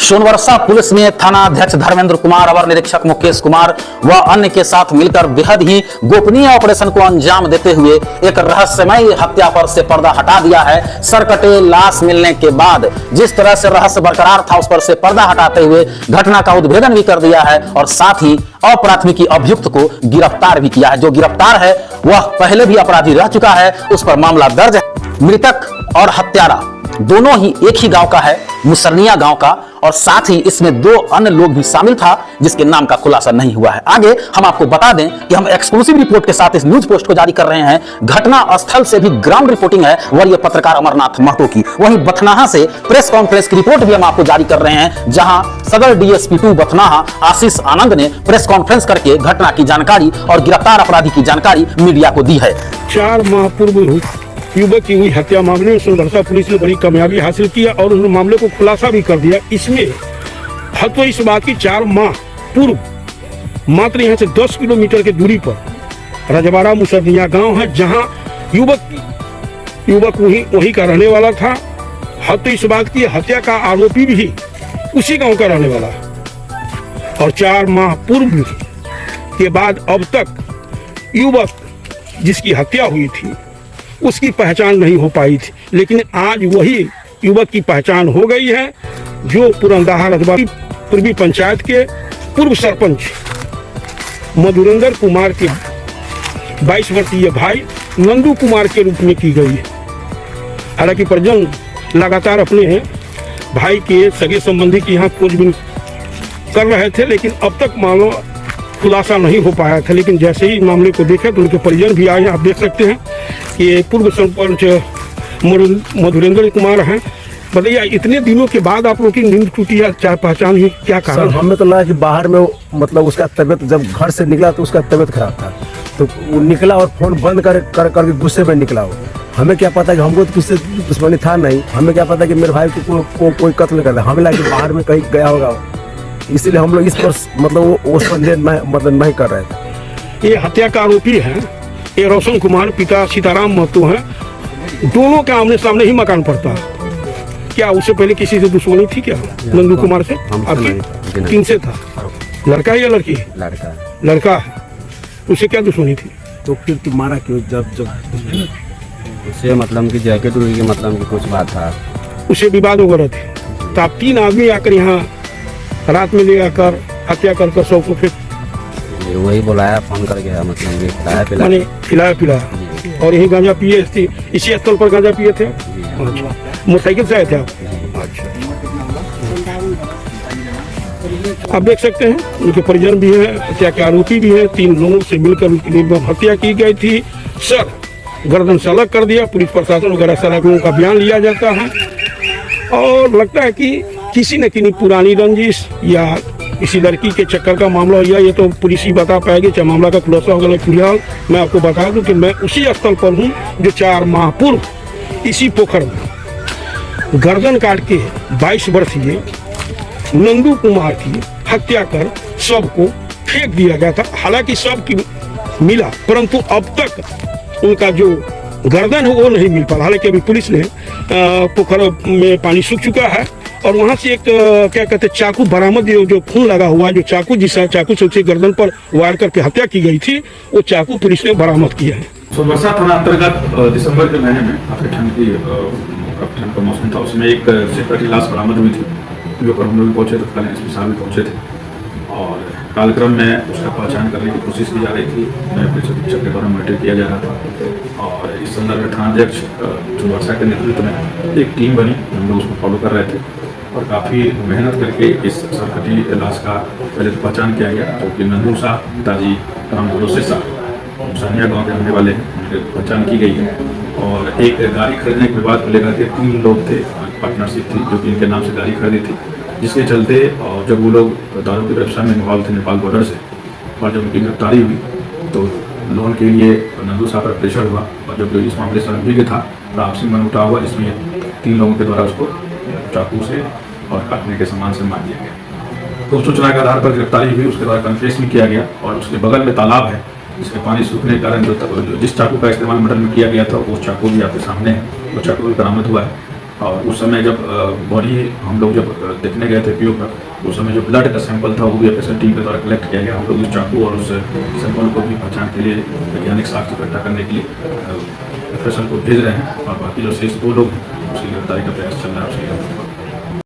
Sonbarsa police ने थाना अध्यक्ष धर्मेंद्र कुमार, अवर निरीक्षक मुकेश कुमार व अन्य के साथ मिलकर बेहद ही गोपनीय ऑपरेशन को अंजाम देते हुए एक रहस्यमय हत्या पर से पर्दा हटा दिया है। सरकटे लाश मिलने के बाद जिस तरह से रहस्य बरकरार था, उस पर से पर्दा हटाते हुए घटना का उद्भेदन भी कर दिया है और साथ ही अपराधमिकी अभियुक्त को गिरफ्तार भी किया है। जो गिरफ्तार है वह पहले भी अपराधी रह चुका है, उस पर मामला दर्ज है। मृतक और हत्यारा दोनों ही एक ही गांव का है, मुसरनिया गांव का, और साथ ही इसमें दो अन्य लोग भी शामिल था जिसके नाम का खुलासा नहीं हुआ है। आगे हम आपको बता दें कि हम एक्सक्लूसिव रिपोर्ट के साथ इस न्यूज पोस्ट को जारी कर रहे हैं। घटना स्थल से भी ग्राउंड रिपोर्टिंग है वरीय पत्रकार अमरनाथ महतो की। वहीं बथनाहा से प्रेस कॉन्फ्रेंस की रिपोर्ट भी हम आपको जारी कर रहे हैं, जहां सदर डीएसपी 2 बथनाहा आशीष आनंद ने प्रेस कॉन्फ्रेंस करके घटना की जानकारी और गिरफ्तार अपराधी की जानकारी मीडिया को दी है। 4 माह पूर्व युवक की हुई हत्या मामले में सोनवर्षा पुलिस ने बड़ी कामयाबी हासिल किया और उन्होंने मामले को खुलासा भी कर दिया। इसमें हद तो इस बात की 4 माह पूर्व मात्र यहाँ से 10 किलोमीटर की दूरी पर रजवाड़ा मुसरनिया गांव है, जहां युवक वही का रहने वाला था। हद तो इस बात की हत्या का आरोपी भी उसी गांव का रहने वाला और 4 माह पूर्व के बाद अब तक युवक जिसकी हत्या हुई थी उसकी पहचान नहीं हो पाई थी, लेकिन आज वही युवक की पहचान हो गई है, जो पुरंदाहा रजवाड़ी पूर्वी पंचायत के पूर्व सरपंच मधुरेंद्र कुमार के 22 वर्षीय भाई नंदू कुमार के रूप में की गई है। हालांकि परिजन लगातार अपने भाई के सगे संबंधी की यहाँ खोजबीन कर रहे थे, लेकिन अब तक मामला खुलासा नहीं हो पाया था। लेकिन जैसे ही मामले को देखा तो उनके परिजन भी आए। आप देख सकते हैं कि पूर्व सरपंच मधुरेंद्र कुमार हैं। बताइए, इतने दिनों के बाद आप लोग की नींद टूटी या चाहे पहचान हुई, क्या कारण? हमें तो लगा कि बाहर में मतलब उसका तबीयत, जब घर से निकला तो उसका तबीयत खराब था, तो वो निकला और फोन बंद करके गुस्से में निकला। वो हमें क्या पता कि हमको तो किससे दुश्मनी था नहीं, हमें क्या पता कि मेरे भाई को कोई कत्ल कर रहा। हमें लगा कि बाहर में कहीं गया होगा, इसलिए हम लोग इस पर मतलब वो संदेह मतलब नहीं कर रहे थे। ये हत्या का आरोपी है, ये रोशन कुमार, पिता सीताराम महतो हैं। दोनों का आमने सामने ही मकान पड़ता है। क्या उससे पहले किसी से दुश्मनी थी क्या नंदू कुमार से? आपकी किनसे था? लड़का या लड़की? लड़का है। उसे क्या दुश्मनी थी? तो फिर तुम्हारा क्यों जब उसे मतलब की जैकेट की मतलब की कुछ बात था, उसे विवाद वगैरह थे। तो आप 3 आदमी आकर यहाँ रात में ले आकर हत्या कर सबको फिर वही बुलाया, फोन कर गया, मतलब खिलाया पिलाया। और यही गांजा पिए थे, इसी स्थल पर गांजा पिए थे? मोटरसाइकिल से आए थे आप? अच्छा। आप देख सकते हैं उनके परिजन भी हैं, हत्या के आरोपी भी हैं। 3 लोगों से मिलकर हत्या की गई थी। सर गर्दन से अलग कर दिया। पुलिस प्रशासन वगैरह सारा लोगों का बयान लिया जाता है और लगता है कि किसी न किसी पुरानी रंजिश या किसी लड़की के चक्कर का मामला हो, या ये तो पुलिस ही बता पाएगी, चाहे मामला का खुलासा होगा। फिलहाल मैं आपको बता दूं कि मैं उसी स्थल पर हूँ जो 4 माह पूर्व इसी पोखर में गर्दन काट के 22 वर्षीय नंदू कुमार की हत्या कर सबको फेंक दिया गया था। हालांकि सब की मिला, परंतु अब तक उनका जो गर्दन है वो नहीं मिल पाया। हालांकि अभी पुलिस ने पोखर में पानी सूख चुका है और वहां से एक क्या कहते हैं चाकू बरामद, जो खून लगा हुआ है, जो चाकू जिससे चाकू से उसके गर्दन पर वार करके हत्या की गई थी, वो चाकू पुलिस ने बरामद किया है। सोनवर्षा थाना अंतर्गत दिसंबर के महीने में काफी ठंड का मौसम था, उसमें एक सिक्योरिटी लाश बरामद हुई थी, जो पर हम लोग पहुंचे थे, कल एसपी साहब भी पहुंचे थे और कार्यक्रम में उसका पहचान करने की कोशिश की जा रही थी। पुलिस अधीक्षक के द्वारा मॉनिटर किया जा रहा था और इस संदर्भ में थानाध्यक्ष सोनवर्षा के नेतृत्व में एक टीम बनी, हम लोग उसको फॉलो कर रहे थे और काफ़ी मेहनत करके इस सरकटी लाश का पहले तो पहचान किया गया, जो कि नंदू शाह, पिताजी राम भरोसे शाह, मुसरनिया गाँव के रहने वाले हैं, उनकी पहचान की गई है। और एक गाड़ी खरीदने के विवाद को लेकर के 3 लोग थे, पार्टनरशिप थी, जो कि इनके नाम से गाड़ी खरीदी थी, जिसके चलते और जब वो लोग दारू की व्यवसाय में इन्वॉल्व थे नेपाल बॉर्डर से, और जब उनकी गिरफ्तारी हुई तो लोन के लिए नंदू साहब पर प्रेशर हुआ और जब इस मामले से अभिज्ञ था और आपसी मनमुटाव हुआ, जिसमें 3 लोगों के द्वारा उसको चाकू से और काटने के सामान से मार दिया गया। तो सूचना के आधार पर गिरफ्तारी हुई, उसके बाद कन्फेस भी किया गया और उसके बगल में तालाब है, जिसमें पानी सूखने के कारण जिस चाकू का इस्तेमाल मर्डर में किया गया था वो चाकू भी आपके सामने है, वो चाकू भी बरामद हुआ है और उस समय जब बॉडी हम लोग जब देखने गए थे पीओ पर, उस समय जो ब्लड का सैंपल था वो भी एफएसएल टीम के द्वारा कलेक्ट किया गया। हम लोग उस चाकू और उस सैंपल को भी पहचान के लिए वैज्ञानिक साक्ष्य इकट्ठा करने के लिए एफएसएल को भेज रहे हैं, और बाकी जो शेष 2 लोग हैं उसकी गिरफ्तारी का प्रयास चल रहा है।